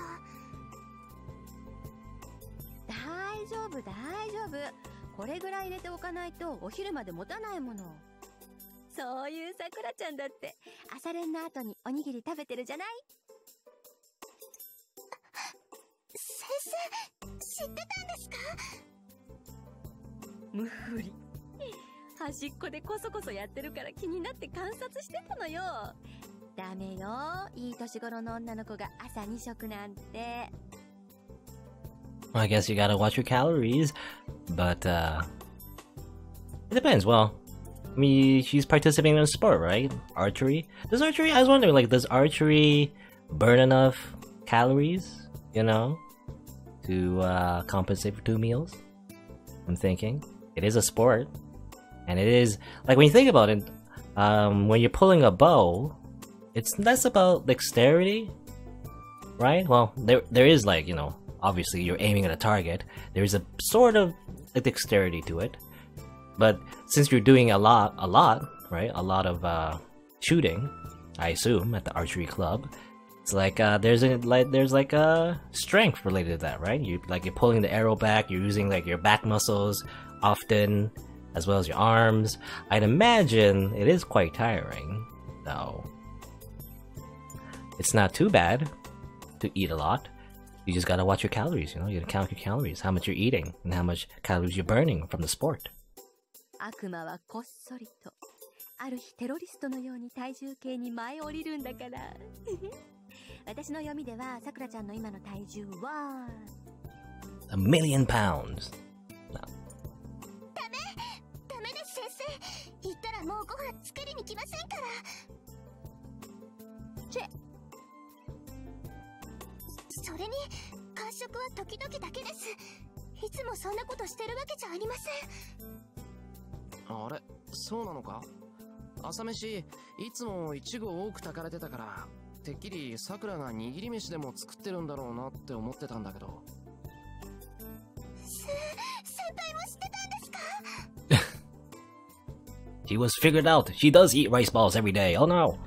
大丈夫大丈夫。これぐらい入れておかないとお昼まで持たないもの。そういうさくらちゃんだって朝練の後におにぎり食べてるじゃない。先生、知ってたんですか？無理。端っこでこそこそやってるから気になって観察してたのよ。ダメよ、いい年頃の女の子が朝2食なんて。I guess you gotta watch your calories, but it depends. Well, I mean, she's participating in a sport, right? Archery. Does archery? I was wondering, like, does archery burn enough calories? You know, to compensate for 2 meals? I'm thinking it is a sport, and it is like when you think about it, when you're pulling a bow, it's less about dexterity, right? Well, there is, like, you know. Obviously, you're aiming at a target. There's a sort of a dexterity to it, but since you're doing a lot, right? A lot of shooting, I assume, at the archery club. It's like there's a strength related to that, right? You're pulling the arrow back. You're using like your back muscles often, as well as your arms. I'd imagine it is quite tiring, though. It's not too bad to eat a lot. You just gotta watch your calories, you know? You gotta count your calories, how much you're eating, and how much calories you're burning from the sport. 悪魔はこっそりと、ある日テロリストのように体重計に舞い降りるんだから。私の読みでは、さくらちゃんの今の体重は1,000,000 pounds. No. ダメです、先生。行ったらもうご飯作りに来ませんから。それに間食は時々だけです。いつもそんなことしてるわけじゃありません。あれ、そうなのか？朝飯いつもイチゴ多く炊かれてたから、てっきりさくらが握り飯でも作ってるんだろうなって思ってたんだけど。先輩も知ってたんですか？ She was figured out. She does eat rice balls every day. Oh no.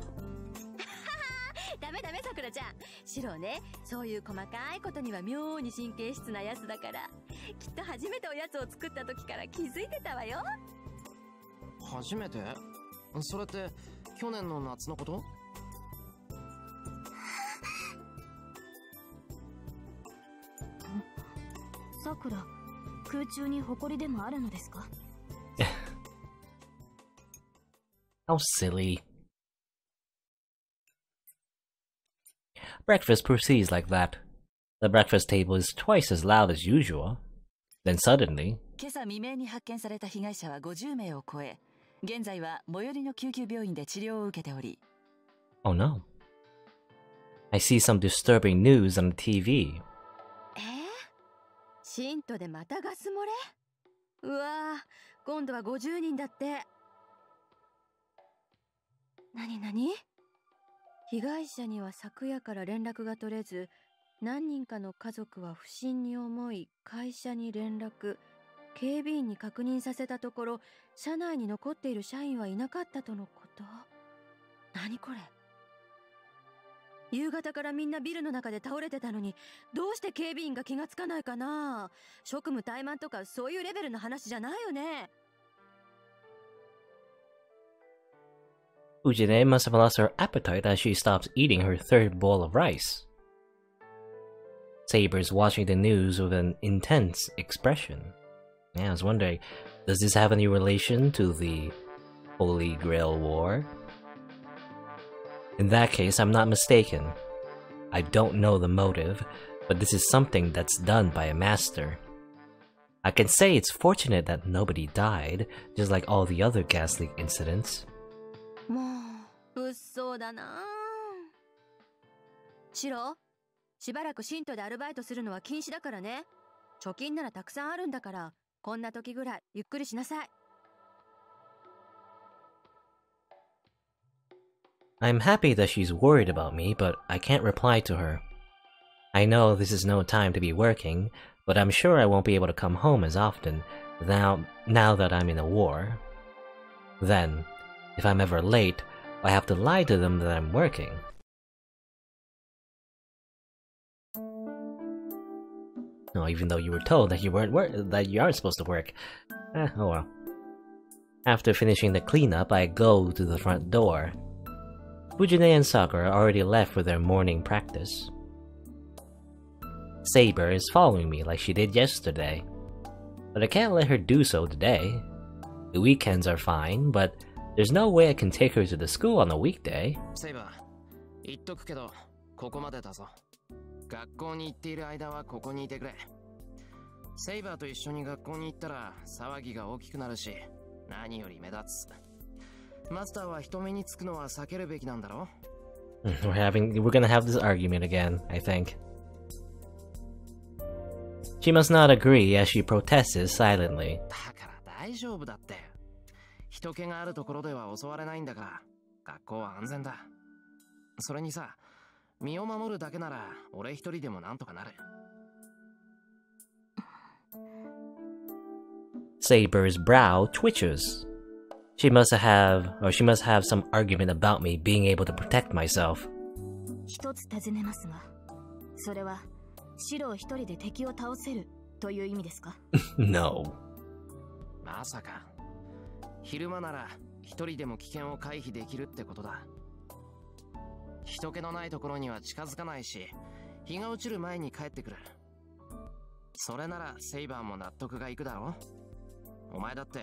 ダメダメ、さくらちゃん。シロね、そういう細かいことには妙に神経質なやつだから、きっと初めておやつを作った時から気づいてたわよ。初めて？それって去年の夏のこと？さくら、空中に埃でもあるのですか？ How silly. Breakfast proceeds like that. The breakfast table is twice as loud as usual. Then suddenly... 今朝未明に発見された被害者は50名を超え、現在は最寄りの救急病院で治療を受けており。Oh no. I see some disturbing news on the TV. シントでまたガス漏れ？うわぁ、今度は50人だって。なになに？被害者には昨夜から連絡が取れず、何人かの家族は不審に思い会社に連絡、警備員に確認させたところ、社内に残っている社員はいなかったとのこと。何これ？夕方からみんなビルの中で倒れてたのに、どうして警備員が気がつかないかな？職務怠慢とかそういうレベルの話じゃないよね。Ujine must have lost her appetite as she stops eating her third bowl of rice. Saber's watching the news with an intense expression. Yeah, I was wondering, does this have any relation to the Holy Grail War? In that case, I'm not mistaken. I don't know the motive, but this is something that's done by a master. I can say it's fortunate that nobody died, just like all the other gas leak incidents. もう、物騒だな。シロ、しばらく信徒でアルバイトするのは禁止だからね。貯金ならたくさんあるんだから、こんな時ぐらいゆっくりしなさい。I'm happy that she's worried about me, but I can't reply to her. I know this is no time to be working, but I'm sure I won't be able to come home as often now that I'm in a war. Then, if I'm ever late, I have to lie to them that I'm working. No, even though you were told that you aren't supposed to work. Oh well. After finishing the cleanup, I go to the front door. Fujine and Sakura already left for their morning practice. Saber is following me like she did yesterday, but I can't let her do so today. The weekends are fine, but there's no way I can take her to the school on a weekday. Saber, 言っとくけど、ここまでだぞ。学校に行っている間はここにいてくれ。セイバーと一緒に学校に行ったら騒ぎが大きくなるし、何より目立つ。マスターは人目につくのは避けるべきなんだろ？ We're gonna have this argument again, I think. She must not agree as she protests silently. だから大丈夫だって。人気があるところでは襲われないんだから、学校は安全だ。それにさ、身を守るだけなら俺一人でもなんとかなる。Saber's brow twitches. She must have some argument about me being able to protect myself. 一つ尋ねますが、それはシロ一人で敵を倒せるという意味ですか？ No. まさか。昼間なら一人でも危険を回避できるってことだ。人気のないところには近づかないし、日が落ちる前に帰ってくる。それならセイバーも納得がいくだろ？お前だって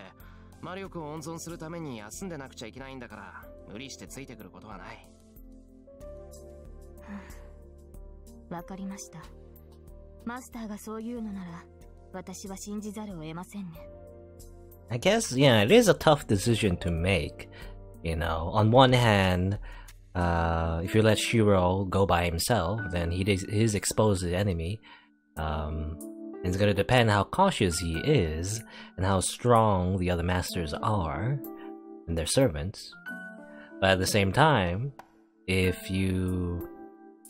魔力を温存するために休んでなくちゃいけないんだから、無理してついてくることはない。わかりました。マスターがそう言うのなら、私は信じざるを得ませんね。I guess, yeah, it is a tough decision to make. You know, on one hand, if you let Shiro go by himself, then he's exposed to the enemy. It's gonna depend how cautious he is, and how strong the other masters are, and their servants. But at the same time, if you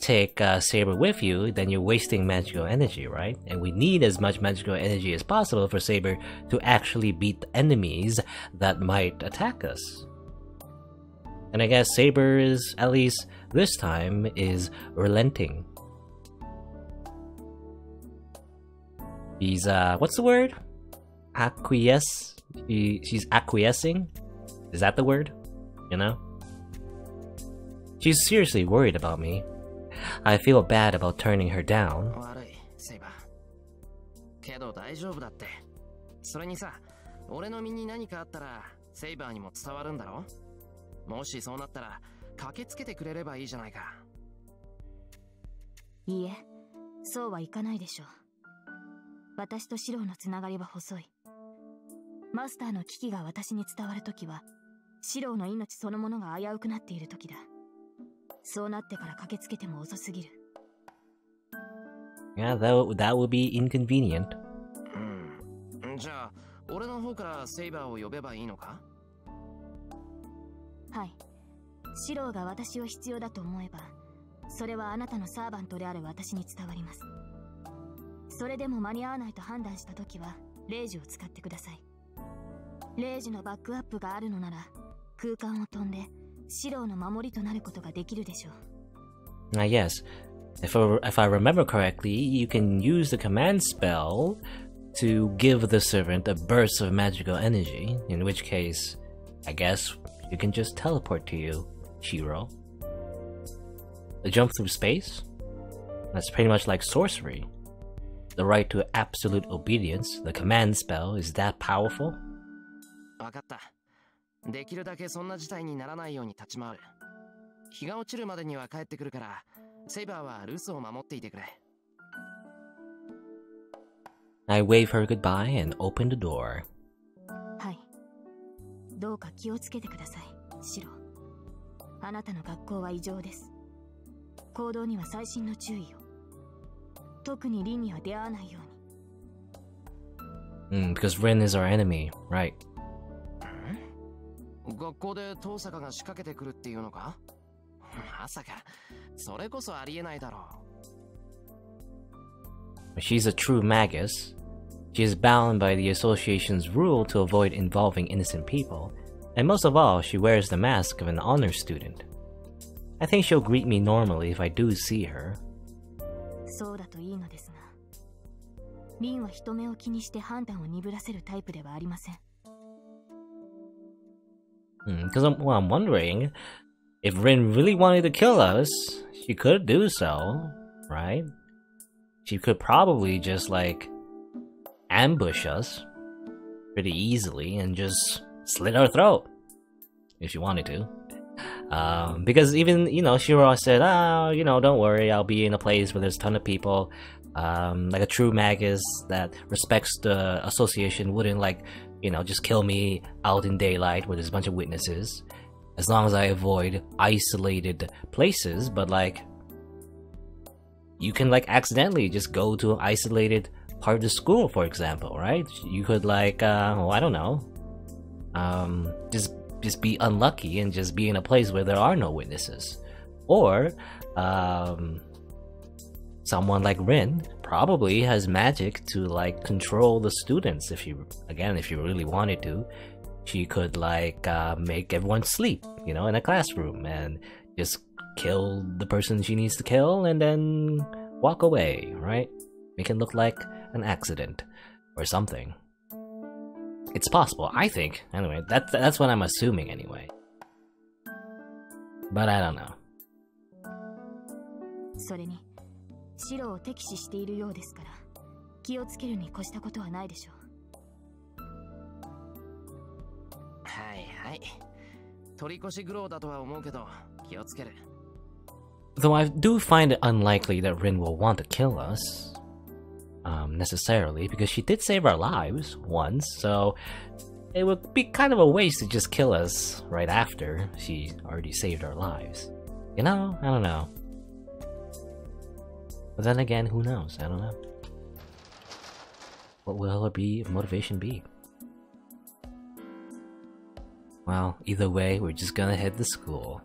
take Saber with you, then you're wasting magical energy, right? And we need as much magical energy as possible for Saber to actually beat the enemies that might attack us. And I guess Saber is, at least this time, is relenting. He's, what's the word? Acquiesce? She's acquiescing? Is that the word? You know? She's seriously worried about me. I feel bad about turning her down. 悪い、セイバー。けど大丈夫だって。それにさ、俺の身に何かあったら、セイバーにも伝わるんだろ？もしそうなったら、駆けつけてくれればいいじゃないか。いいえ、そうはいかないでしょう。私とシロのつながりは細い。マスターの危機が私に伝わるときは、シロの命そのものが危うくなっているときだ。そうなってから駆けつけても遅すぎる。Yeah, that would be inconvenient. じゃあ、俺の方からセイバーを呼べばいいのか？はい。シロが私を必要だと思えば、それはあなたのサーバントである私に伝わります。それでも間に合わないと判断したときは、レイジを使ってください。レイジのバックアップがあるのなら、空間を飛んで、シロの守りとなることができるでしょう。Yes. If I remember correctly, you can use the command spell to give the servant a burst of magical energy, in which case, I guess you can just teleport to you, Shiro. The jump through space? That's pretty much like sorcery. The right to absolute obedience, the command spell, is that powerful? わかった。できるだけそんな事態にならないように立ち回る。日が落ちるまでには帰ってくるから、セイバーは留守を守っていてくれ。I wave her goodbye and open the door. はい。どうか気をつけてください、シロ。あなたの学校は異常です。行動には細心の注意を。特にリンには出会わないように。Because Rin is our enemy, right? 学校で遠坂が仕掛けてくるっていうのか？まさか、それこそありえないだろう。She's a true magus. She is bound by the association's rule to avoid involving innocent people, and most of all, she wears the mask of an honor student. I think she'll greet me normally if I do see her. そうだといいのですが、リンは人目を気にして判断を鈍らせるタイプではありません。Because I'm wondering, if Rin really wanted to kill us, she could do so, right? She could probably just, like, ambush us pretty easily and just slit our throat, if she wanted to. Because even, Shiro said, don't worry, I'll be in a place where there's a ton of people. Like a true magus that respects the association wouldn't, just kill me out in daylight where there's a bunch of witnesses. As long as I avoid isolated places, but, you can, accidentally just go to an isolated part of the school, for example, right? You could, I don't know, just be unlucky and just be in a place where there are no witnesses. Or, someone like Rin probably has magic to, control the students if you really wanted to. She could, make everyone sleep, in a classroom and just kill the person she needs to kill and then walk away, right? Make it look like an accident or something. It's possible, I think. Anyway, that's what I'm assuming anyway. But I don't know. それに、シロを敵視しているようですから、気をつけるに越したことはないでしょう。はいはい。取り越し苦労だとは思うけど、気をつける。Though I do find it unlikely that Rin will want to kill us, necessarily, because she did save our lives once, so it would be kind of a waste to just kill us right after she already saved our lives. I don't know. But then again, who knows? I don't know. What will her motivation be? Well, either way, we're just gonna head to school.